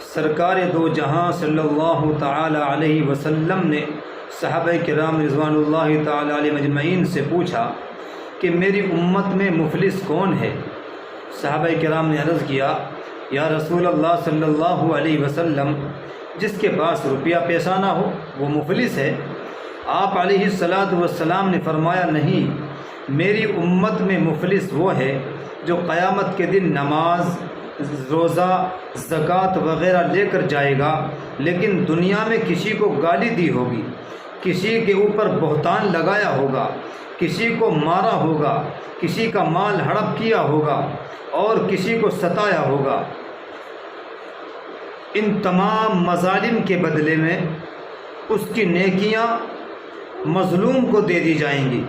سرکار دو جہاں صلی اللہ تعالی علیہ وسلم نے صحابہ کرام رضوان اللہ تعالی علیہ مجمعین سے پوچھا کہ میری امت میں مفلس کون ہے؟ صحابہ کرام نے عرض کیا، یا رسول اللہ صلی اللہ علیہ وسلم، جس کے پاس روپیہ پیسہ نہ ہو وہ مفلس ہے؟ آپ علیہ الصلاۃ والسلام نے فرمایا، نہیں، میری امت میں مفلس وہ ہے جو قیامت کے دن نماز، روزہ، زکوٰۃ وغیرہ لے کر جائے گا، لیکن دنیا میں کسی کو گالی دی ہوگی، کسی کے اوپر بہتان لگایا ہوگا، کسی کو مارا ہوگا، کسی کا مال ہڑپ کیا ہوگا اور کسی کو ستایا ہوگا۔ ان تمام مظالم کے بدلے میں اس کی نیکیاں مظلوم کو دے دی جائیں گی۔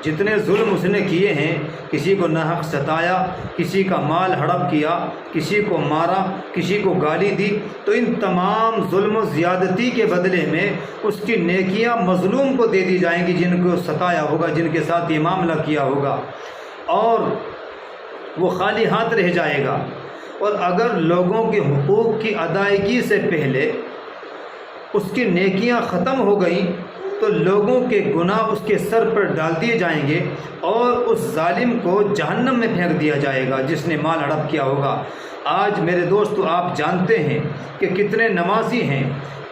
جتنے ظلم اس نے کیے ہیں، کسی کو ناحق ستایا، کسی کا مال ہڑپ کیا، کسی کو مارا، کسی کو گالی دی، تو ان تمام ظلم و زیادتی کے بدلے میں اس کی نیکیاں مظلوم کو دے دی جائیں گی، جن کو ستایا ہوگا، جن کے ساتھ یہ معاملہ کیا ہوگا، اور وہ خالی ہاتھ رہ جائے گا۔ اور اگر لوگوں کے حقوق کی ادائیگی سے پہلے اس کی نیکیاں ختم ہو گئیں تو لوگوں کے گناہ اس کے سر پر ڈال دیے جائیں گے اور اس ظالم کو جہنم میں پھینک دیا جائے گا جس نے مال ہڑپ کیا ہوگا۔ آج میرے دوستو، آپ جانتے ہیں کہ کتنے نمازی ہیں،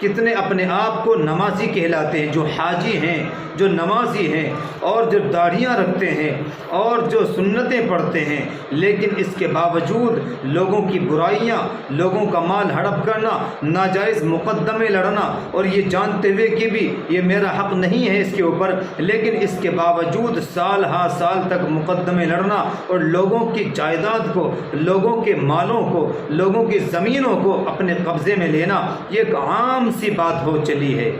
کتنے اپنے آپ کو نمازی کہلاتے ہیں، جو حاجی ہیں، جو نمازی ہیں اور جو داڑھیاں رکھتے ہیں اور جو سنتیں پڑھتے ہیں، لیکن اس کے باوجود لوگوں کی برائیاں، لوگوں کا مال ہڑپ کرنا، ناجائز مقدمے لڑنا، اور یہ جانتے ہوئے کہ بھی یہ میرا حق نہیں ہے اس کے اوپر، لیکن اس کے باوجود سال ہا سال تک مقدمے لڑنا اور لوگوں کی جائیداد کو، لوگوں کے مالوں کو، لوگوں کی زمینوں کو اپنے قبضے میں لینا، یہ ایک عام سی بات ہو چلی ہے۔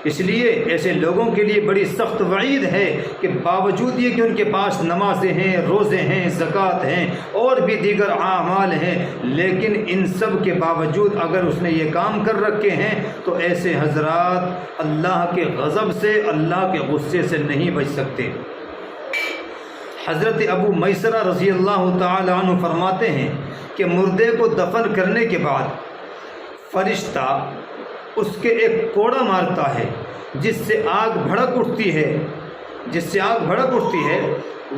اس لیے ایسے لوگوں کے لیے بڑی سخت وعید ہے کہ باوجود یہ کہ ان کے پاس نمازیں ہیں، روزے ہیں، زکوٰۃ ہیں اور بھی دیگر اعمال ہیں، لیکن ان سب کے باوجود اگر اس نے یہ کام کر رکھے ہیں تو ایسے حضرات اللہ کے غضب سے، اللہ کے غصے سے نہیں بچ سکتے۔ حضرت ابو میسرہ رضی اللہ تعالی عنہ فرماتے ہیں کہ مردے کو دفن کرنے کے بعد فرشتہ اس کے ایک کوڑا مارتا ہے جس سے آگ بھڑک اٹھتی ہے، جس سے آگ بھڑک اٹھتی ہے۔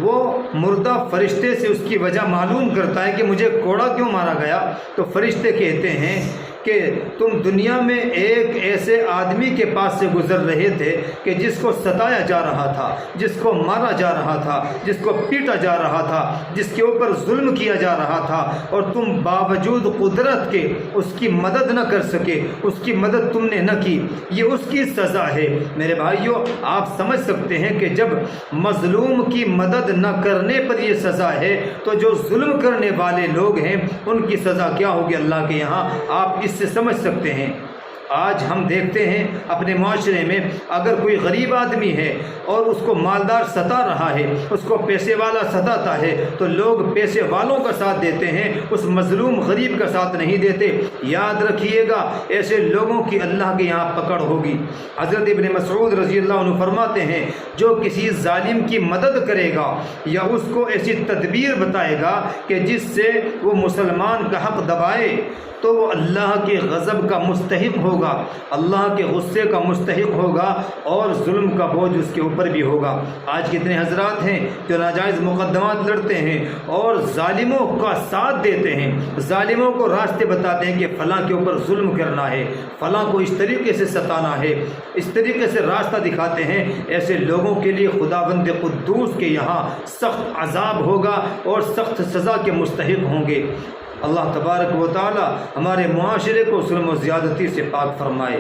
وہ مردہ فرشتے سے اس کی وجہ معلوم کرتا ہے کہ مجھے کوڑا کیوں مارا گیا، تو فرشتے کہتے ہیں کہ تم دنیا میں ایک ایسے آدمی کے پاس سے گزر رہے تھے کہ جس کو ستایا جا رہا تھا، جس کو مارا جا رہا تھا، جس کو پیٹا جا رہا تھا، جس کے اوپر ظلم کیا جا رہا تھا، اور تم باوجود قدرت کے اس کی مدد نہ کر سکے، اس کی مدد تم نے نہ کی، یہ اس کی سزا ہے۔ میرے بھائیوں، آپ سمجھ سکتے ہیں کہ جب مظلوم کی مدد نہ کرنے پر یہ سزا ہے تو جو ظلم کرنے والے لوگ ہیں ان کی سزا کیا ہوگی اللہ کے یہاں، آپ اس سے سمجھ سکتے ہیں۔ آج ہم دیکھتے ہیں اپنے معاشرے میں اگر کوئی غریب آدمی ہے اور اس کو مالدار ستا رہا ہے، اس کو پیسے والا ستاتا ہے، تو لوگ پیسے والوں کا ساتھ دیتے ہیں، اس مظلوم غریب کا ساتھ نہیں دیتے۔ یاد رکھیے گا، ایسے لوگوں کی اللہ کے یہاں پکڑ ہوگی۔ حضرت ابن مسعود رضی اللہ عنہ فرماتے ہیں، جو کسی ظالم کی مدد کرے گا یا اس کو ایسی تدبیر بتائے گا کہ جس سے وہ مسلمان کا حق دبائے، تو وہ اللہ کے غضب کا مستحق ہوگا، اللہ کے غصے کا مستحق ہوگا، اور ظلم کا بوجھ اس کے اوپر بھی ہوگا۔ آج کتنے حضرات ہیں جو ناجائز مقدمات لڑتے ہیں اور ظالموں کا ساتھ دیتے ہیں، ظالموں کو راستے بتاتے ہیں کہ فلاں کے اوپر ظلم کرنا ہے، فلاں کو اس طریقے سے ستانا ہے، اس طریقے سے راستہ دکھاتے ہیں۔ ایسے لوگوں کے لیے خداوند قدوس کے یہاں سخت عذاب ہوگا اور سخت سزا کے مستحق ہوں گے۔ اللہ تبارک و تعالی ہمارے معاشرے کو ظلم و زیادتی سے پاک فرمائے۔